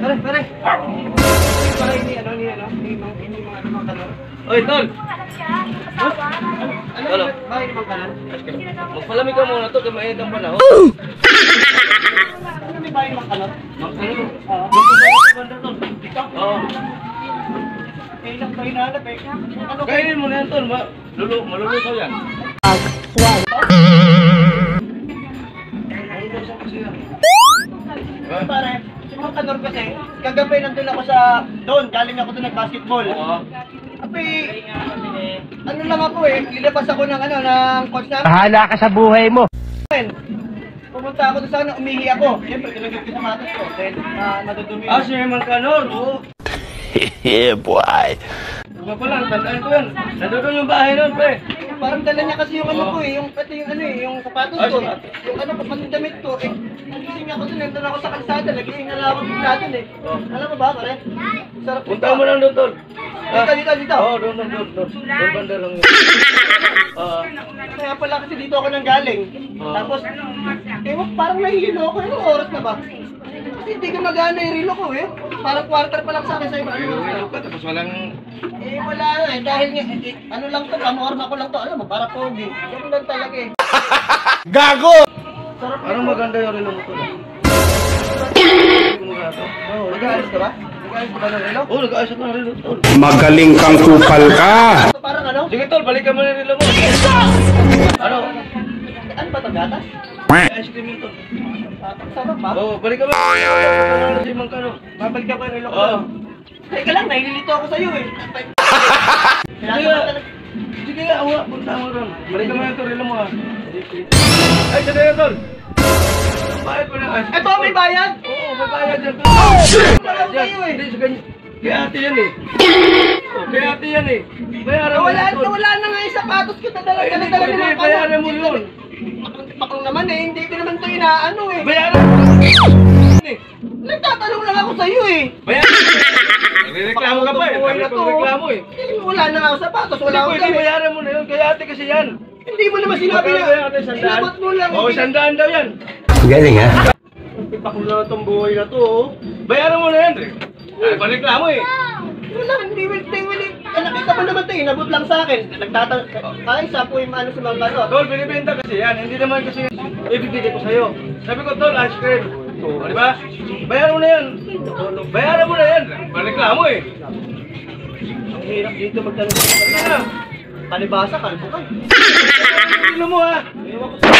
Pare. Para hindi mga kanon. Oy, tol. Ano? Bakit mga kanon? Magpalamig ka muna to, kaya mainit ang panahon. Ano may bahay mga kanon? Oo. Kailang ba hinahanap eh? Ano Kainin mo na yan, tol. Malulusaw yan. pare? Si mga kanon kasi, kagabi nandun ako doon, galing ako doon nag-basketball. Oo. Api, ano lang ako eh, lilabas ako ng coach namin. Bahala ka sa buhay mo. Pumunta ako doon sana, umihi ako. Siyempre, tinagag ko sa matas ko. Dahil madudumi. Siya yung kanon. Oo. Yeah, boy. Nga pala, tandaan ko yan. Nandun yung bahay nun, pre. Parang dala niya kasi yung ko eh, yung sapatos ko. Yung pati damit ko eh. Nagising ako doon, nandun ako sa kalsada, nagising na lang ako bigla doon eh. Alam mo ba, pare? Sarap dito. Punta mo lang doon, tol. Dito. Oo, doon. Doon banda lang yun. Kaya pala kasi dito ako nang galing. Tapos, parang nahihilo ako. Anong oras na ba? Kasi hindi ko nagana yung relo ko eh. Parang quarter pa lang sa akin sa iba. Tapos walang... Wala nga eh. Dahil nga, ano lang to, pamorma ko lang to. Alam mo, para pogi. Ganun lang talaga eh. Gago! Sarap Parang maganda yung relo mo, tol. Nag-aalis ka ba? Nag-aalis ka ba ng relo? Oo, nag-aayos ako ng relo, tol. Magaling kang kupal ka. Parang ano? Sige, tol, balikan mo na yung relo mo. Ano? Ano ba ito, gatas? Ice cream yun, tol. Sarap ba? Oo, balikan mo. Ano si Mang Kano? Babalik ako yung relo ko. Oo. Teka lang, nahililito ako sa'yo eh. Sige, awa, punta mo ron. Balikan mo yung relo mo, ha. Ay, sige yan, tol. Bayad mo na yung ice cream. Ito, may bayad! Oo, may bayad yan, tol. Walang sa'yo eh. Hindi, sa ganyan. Kaya ate yan eh. Kaya ate yan eh. Bayaran mo yan, tol. Wala na nga yung sapatos ko. Dala Ay, ni hindi, mga bayaran mo yun. Bakong naman eh, hindi ko naman ito inaano eh. Bayaran mo. Nagtatanong lang ako sa'yo eh. Bayaran. Nagreklamo ka pa eh. Sabi ko reklamo eh. Wala na nga ako sapatos, wala akong Pwede damit. bayaran mo na yun. Kaya ate kasi yan. Hindi mo naman sinabi Magkano na. ba yan, ate? Sandaan? Inabot mo lang. Oo, sandaan daw yan. Galing ha? Bakong na itong buhay na to oh. Bayaran mo na yan. Ay, pareklamo eh. Wala, hindi. Nakita mo naman ito, inabot lang sa akin. Ay, sa po yung ano si Mang Kano. Tol, binibenta kasi yan. Hindi naman kasi ibibigay ko sa'yo. Sabi ko, tol, ice cream. O, di ba? Bayaran mo na yan. Bayaran mo na yan. Pareklamo eh. Ang hirap dito magtanong. Ano na? Kalibasa, kalbukan. Tignan mo ha. Ewan ko sa...